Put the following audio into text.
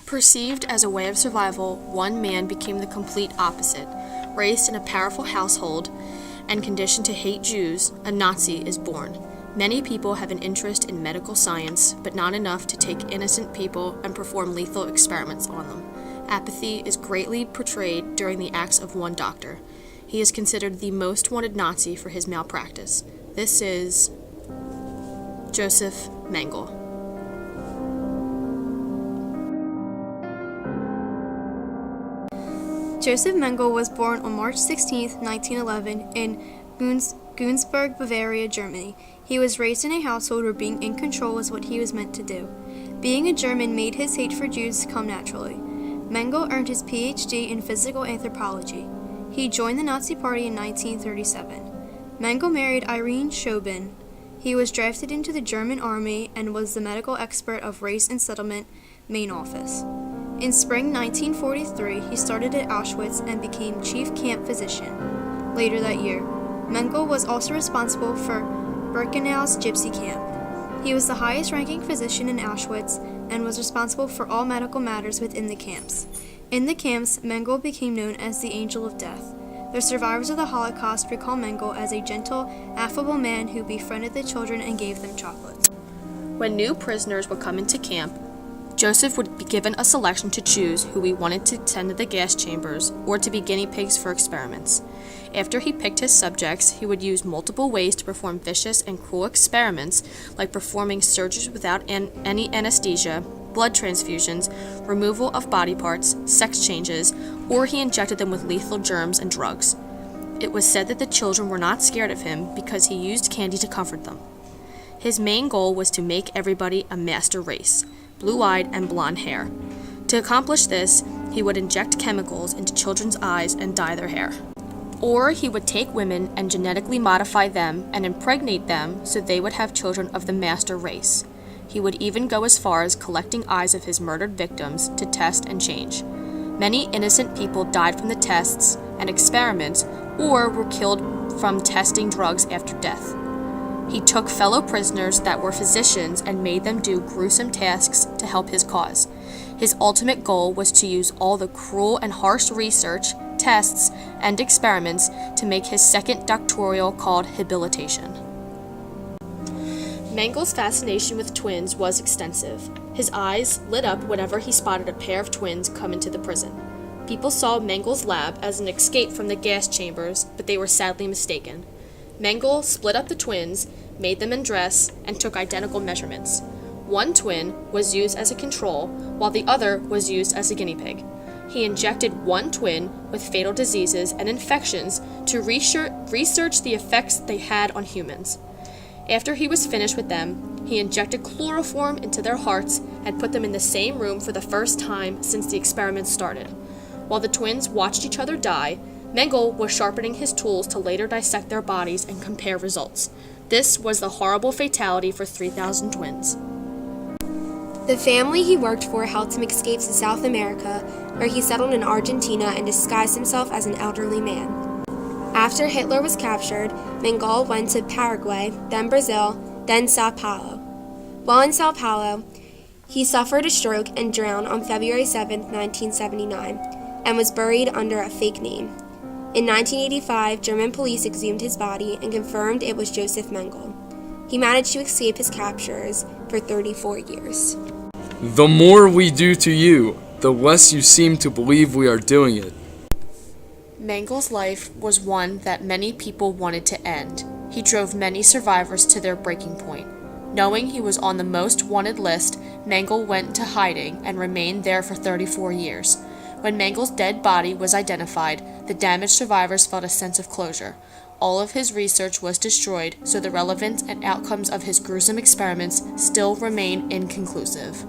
Perceived as a way of survival, one man became the complete opposite. Raised in a powerful household and conditioned to hate Jews, a Nazi is born. Many people have an interest in medical science, but not enough to take innocent people and perform lethal experiments on them. Apathy is greatly portrayed during the acts of one doctor. He is considered the most wanted Nazi for his malpractice. This is Joseph Mengele. Joseph Mengele was born on March 16, 1911, in Günzburg, Bavaria, Germany. He was raised in a household where being in control was what he was meant to do. Being a German made his hate for Jews come naturally. Mengele earned his Ph.D. in physical anthropology. He joined the Nazi Party in 1937. Mengele married Irene Schobin. He was drafted into the German army and was the medical expert of Race and Settlement Main Office. In spring 1943, he started at Auschwitz and became chief camp physician. Later that year, Mengele was also responsible for Birkenau's gypsy camp. He was the highest-ranking physician in Auschwitz and was responsible for all medical matters within the camps. In the camps, Mengele became known as the Angel of Death. The survivors of the Holocaust recall Mengele as a gentle, affable man who befriended the children and gave them chocolates. When new prisoners would come into camp, Joseph would be given a selection to choose who he wanted to tend to the gas chambers or to be guinea pigs for experiments. After he picked his subjects, he would use multiple ways to perform vicious and cruel experiments, like performing surgeries without any anesthesia, blood transfusions, removal of body parts, sex changes, or he injected them with lethal germs and drugs. It was said that the children were not scared of him because he used candy to comfort them. His main goal was to make everybody a master race, blue-eyed and blonde hair. To accomplish this, he would inject chemicals into children's eyes and dye their hair. Or he would take women and genetically modify them and impregnate them so they would have children of the master race. He would even go as far as collecting eyes of his murdered victims to test and change. Many innocent people died from the tests and experiments or were killed from testing drugs after death. He took fellow prisoners that were physicians and made them do gruesome tasks to help his cause. His ultimate goal was to use all the cruel and harsh research, tests, and experiments to make his second doctoral called habilitation. Mengele's fascination with twins was extensive. His eyes lit up whenever he spotted a pair of twins come into the prison. People saw Mengele's lab as an escape from the gas chambers, but they were sadly mistaken. Mengele split up the twins, made them undress, and took identical measurements. One twin was used as a control, while the other was used as a guinea pig. He injected one twin with fatal diseases and infections to research the effects they had on humans. After he was finished with them, he injected chloroform into their hearts and put them in the same room for the first time since the experiment started. While the twins watched each other die, Mengele was sharpening his tools to later dissect their bodies and compare results. This was the horrible fatality for 3,000 twins. The family he worked for helped him escape to South America, where he settled in Argentina and disguised himself as an elderly man. After Hitler was captured, Mengele went to Paraguay, then Brazil, then Sao Paulo. While in Sao Paulo, he suffered a stroke and drowned on February 7, 1979, and was buried under a fake name. In 1985, German police exhumed his body and confirmed it was Joseph Mengele. He managed to escape his captors for 34 years. The more we do to you, the less you seem to believe we are doing it. Mengele's life was one that many people wanted to end. He drove many survivors to their breaking point. Knowing he was on the most wanted list, Mengele went into hiding and remained there for 34 years. When Mengele's dead body was identified, the damaged survivors felt a sense of closure. All of his research was destroyed, so the relevance and outcomes of his gruesome experiments still remain inconclusive.